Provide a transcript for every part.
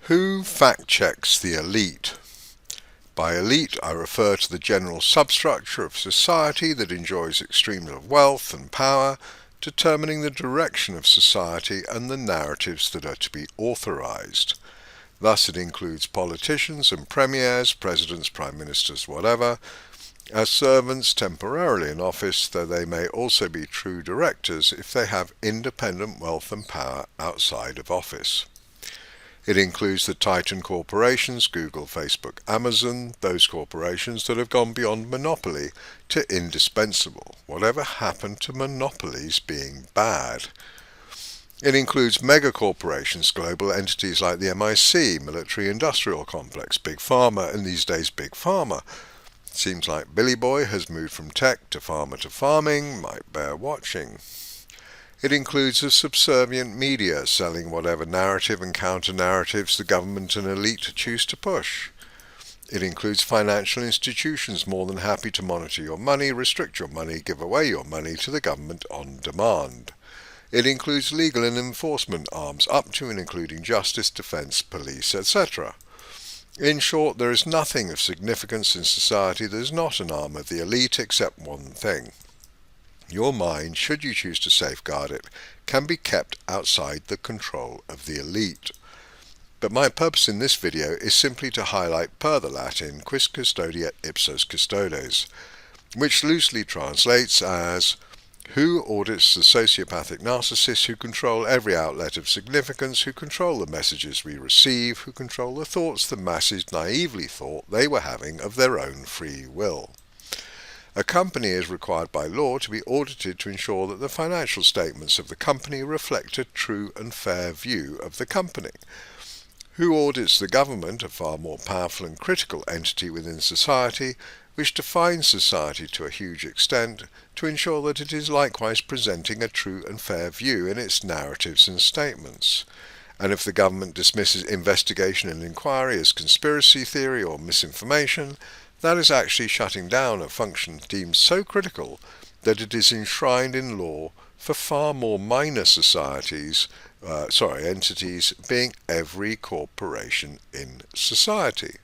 Who fact-checks the elite? By elite, I refer to the general substructure of society that enjoys extremes of wealth and power, determining the direction of society and the narratives that are to be authorized. Thus it includes politicians and premiers, presidents, prime ministers, whatever, as servants temporarily in office, though they may also be true directors if they have independent wealth and power outside of office. It includes the titan corporations, Google, Facebook, Amazon, those corporations that have gone beyond monopoly to indispensable. Whatever happened to monopolies being bad? It includes megacorporations, global entities like the MIC, military-industrial complex, Big Pharma, and these days Big Pharma. Seems like Billy Boy has moved from tech to farmer to farming, might bear watching. It includes the subservient media selling whatever narrative and counter-narratives the government and elite choose to push. It includes financial institutions more than happy to monitor your money, restrict your money, give away your money to the government on demand. It includes legal and enforcement arms up to and including justice, defence, police, etc. In short, there is nothing of significance in society that is not an arm of the elite except one thing. Your mind, should you choose to safeguard it, can be kept outside the control of the elite. But my purpose in this video is simply to highlight per the Latin Quis custodiet ipsos custodes, which loosely translates as who audits the sociopathic narcissists who control every outlet of significance, who control the messages we receive, who control the thoughts the masses naively thought they were having of their own free will. A company is required by law to be audited to ensure that the financial statements of the company reflect a true and fair view of the company. Who audits the government, a far more powerful and critical entity within society, which defines society to a huge extent, to ensure that it is likewise presenting a true and fair view in its narratives and statements. And if the government dismisses investigation and inquiry as conspiracy theory or misinformation, that is actually shutting down a function deemed so critical that it is enshrined in law for far more minor entities being every corporation in society.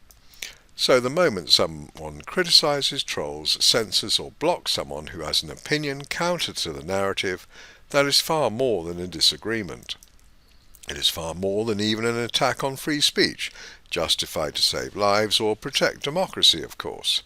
So the moment someone criticizes, trolls, censors or blocks someone who has an opinion counter to the narrative, that is far more than a disagreement. It is far more than even an attack on free speech, justified to save lives or protect democracy, of course.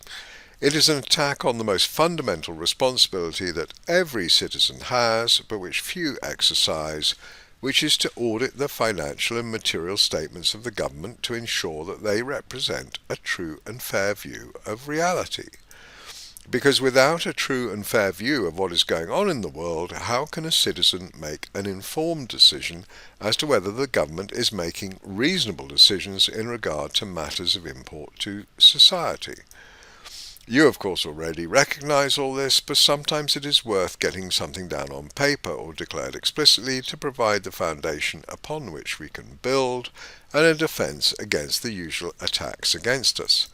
It is an attack on the most fundamental responsibility that every citizen has, but which few exercise, which is to audit the financial and material statements of the government to ensure that they represent a true and fair view of reality. Because without a true and fair view of what is going on in the world, how can a citizen make an informed decision as to whether the government is making reasonable decisions in regard to matters of import to society? You, of course, already recognize all this, but sometimes it is worth getting something down on paper or declared explicitly to provide the foundation upon which we can build and a defense against the usual attacks against us.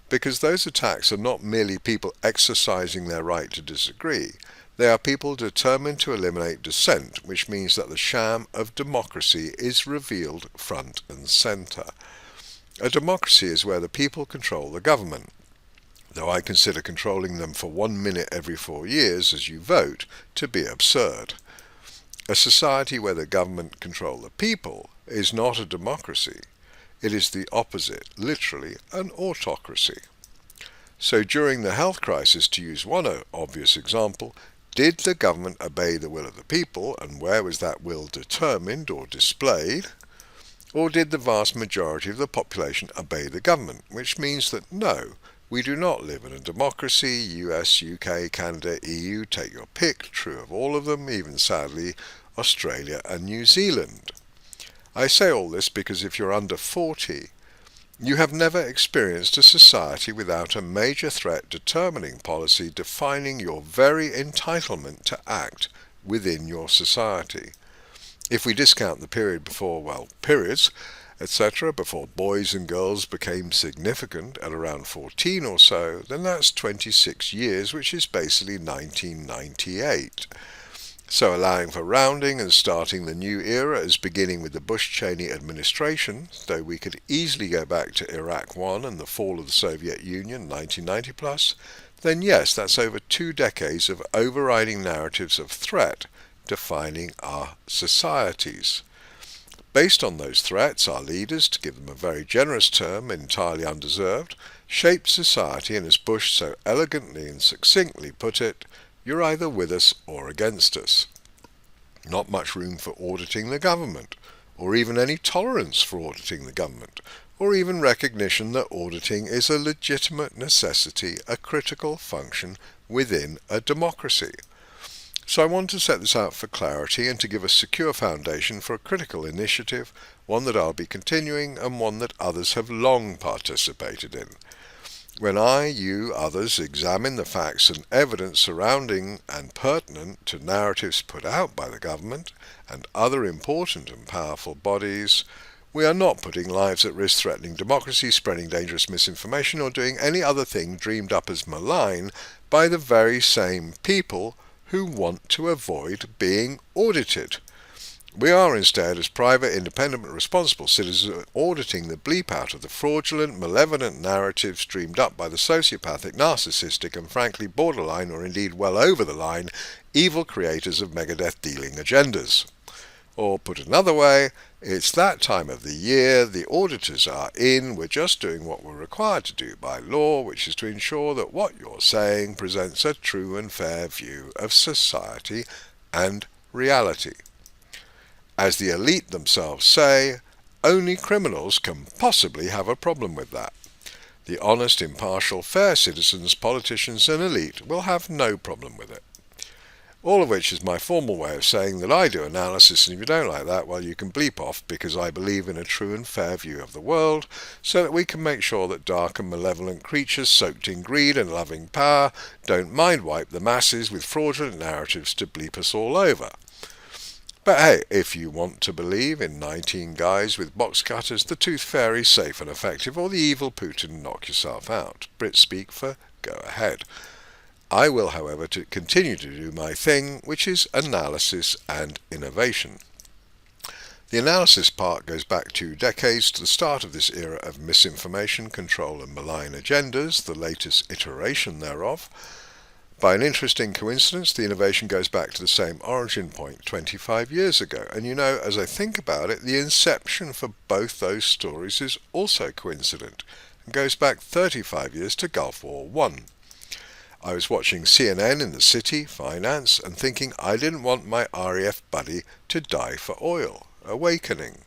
Because those attacks are not merely people exercising their right to disagree. They are people determined to eliminate dissent, which means that the sham of democracy is revealed front and centre. A democracy is where the people control the government, though I consider controlling them for 1 minute every 4 years as you vote to be absurd. A society where the government control the people is not a democracy. It is the opposite, literally an autocracy. So during the health crisis, to use one obvious example, did the government obey the will of the people, and where was that will determined or displayed? Or did the vast majority of the population obey the government, which means that no, we do not live in a democracy, US, UK, Canada, EU, take your pick, true of all of them, even sadly Australia and New Zealand. I say all this because if you're under 40, you have never experienced a society without a major threat determining policy, defining your very entitlement to act within your society. If we discount the period before, periods, etc., before boys and girls became significant at around 14 or so, then that's 26 years, which is basically 1998. So allowing for rounding and starting the new era as beginning with the Bush-Cheney administration, though we could easily go back to Iraq 1 and the fall of the Soviet Union 1990 plus, then yes, that's over 2 decades of overriding narratives of threat defining our societies. Based on those threats, our leaders, to give them a very generous term, entirely undeserved, shaped society, and as Bush so elegantly and succinctly put it, you're either with us or against us. Not much room for auditing the government, or even any tolerance for auditing the government, or even recognition that auditing is a legitimate necessity, a critical function within a democracy. So I want to set this out for clarity and to give a secure foundation for a critical initiative, one that I'll be continuing and one that others have long participated in. When I, you, others examine the facts and evidence surrounding and pertinent to narratives put out by the government and other important and powerful bodies, we are not putting lives at risk, threatening democracy, spreading dangerous misinformation, or doing any other thing dreamed up as malign by the very same people who want to avoid being audited. We are instead, as private, independent, responsible citizens, auditing the bleep out of the fraudulent, malevolent narratives dreamed up by the sociopathic, narcissistic, and frankly borderline, or indeed well over the line, evil creators of megadeath-dealing agendas. Or put another way, it's that time of the year, the auditors are in, we're just doing what we're required to do by law, which is to ensure that what you're saying presents a true and fair view of society and reality. As the elite themselves say, only criminals can possibly have a problem with that. The honest, impartial, fair citizens, politicians and elite will have no problem with it. All of which is my formal way of saying that I do analysis, and if you don't like that, well, you can bleep off, because I believe in a true and fair view of the world, so that we can make sure that dark and malevolent creatures soaked in greed and loving power don't mind-wipe the masses with fraudulent narratives to bleep us all over. But hey, if you want to believe in 19 guys with box cutters, the tooth fairy safe and effective, or the evil Putin, knock yourself out. Brit speak for go ahead. I will, however, continue to do my thing, which is analysis and innovation. The analysis part goes back 2 decades to the start of this era of misinformation, control and malign agendas, the latest iteration thereof. By an interesting coincidence, the innovation goes back to the same origin point 25 years ago. And you know, as I think about it, the inception for both those stories is also coincident and goes back 35 years to Gulf War I. I was watching CNN in the city, finance, and thinking I didn't want my RAF buddy to die for oil. Awakening.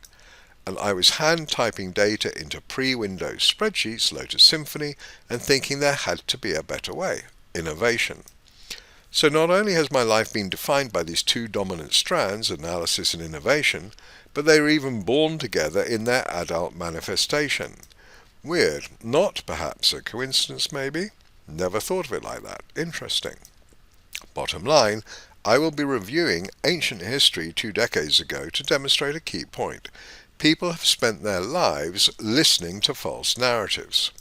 And I was hand-typing data into pre-Windows spreadsheets, Lotus Symphony, and thinking there had to be a better way. Innovation. So not only has my life been defined by these 2 dominant strands, analysis and innovation, but they were even born together in their adult manifestation. Weird. Not perhaps a coincidence, maybe? Never thought of it like that. Interesting. Bottom line, I will be reviewing ancient history 2 decades ago to demonstrate a key point. People have spent their lives listening to false narratives.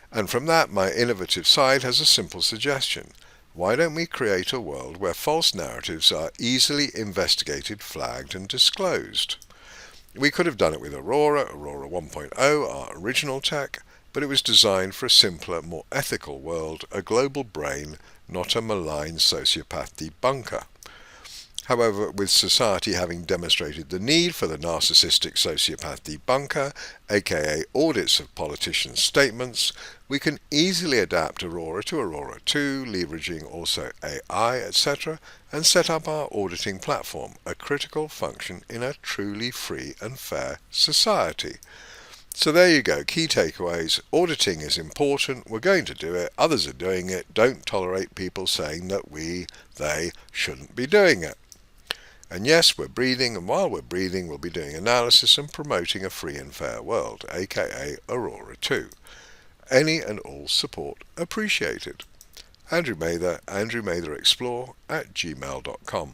And from that, my innovative side has a simple suggestion. Why don't we create a world where false narratives are easily investigated, flagged and disclosed? We could have done it with Aurora 1.0, our original tech, but it was designed for a simpler, more ethical world, a global brain, not a malign sociopath debunker. However, with society having demonstrated the need for the narcissistic sociopath debunker, aka audits of politicians' statements, we can easily adapt Aurora to Aurora 2, leveraging also AI, etc., and set up our auditing platform, a critical function in a truly free and fair society. So there you go, key takeaways. Auditing is important, we're going to do it, others are doing it, don't tolerate people saying that they shouldn't be doing it. And yes, we're breathing, and while we're breathing, we'll be doing analysis and promoting a free and fair world, aka Aurora 2. Any and all support appreciated. Andrew Mather, AndrewMatherExplore @gmail.com.